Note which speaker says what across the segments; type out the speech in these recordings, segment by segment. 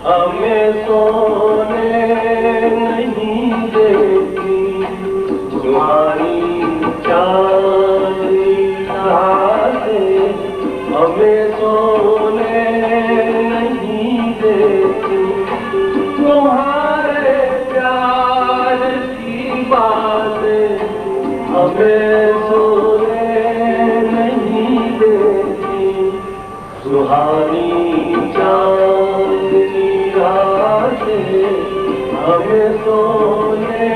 Speaker 1: हमें सोने नहीं देती तुम्हारी चांदनी रातें, हमें सोने नहीं देती तुम्हारे प्यार की बातें, हमें सोने नहीं देती सुहानी चांदनी रातें, हमें सोने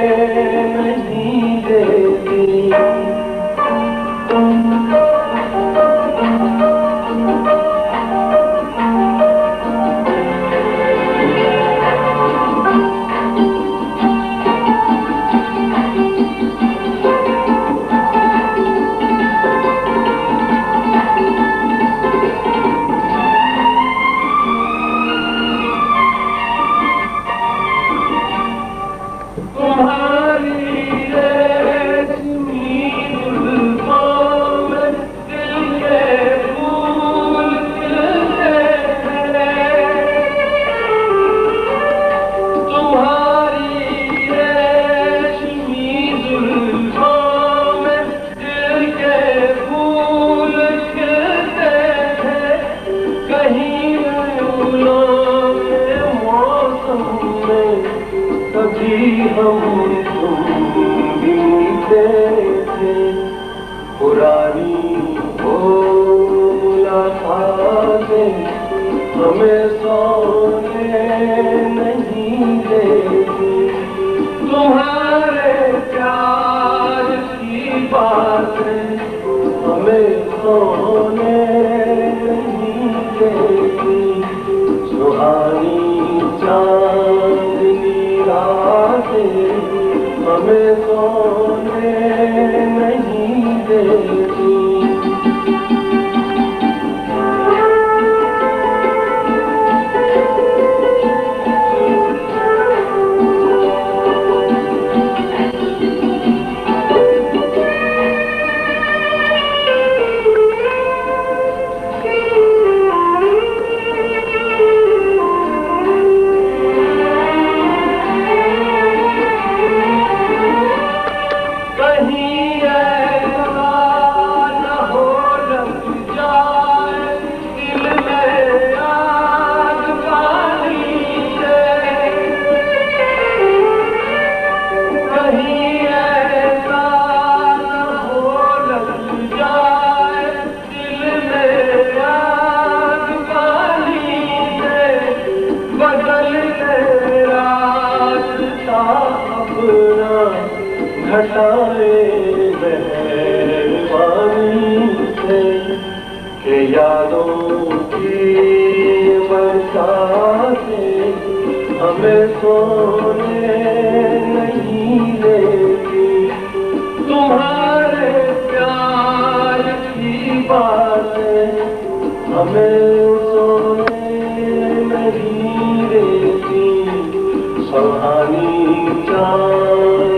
Speaker 1: नहीं देती। हम तुम बीते थे पुरानी वो मुलाकातें, हमें सोने नहीं देती तुम्हारे प्यार की बातें, हमें सोने नहीं देती सुहानी चांदनी रातें, हमें सोने नहीं देती। घटाए मेहरबानी से के यादों की बरसातें, हमें सोने नहीं देती तुम्हारे प्यार की बातें, हमें सोने नहीं देती सुहानी चांद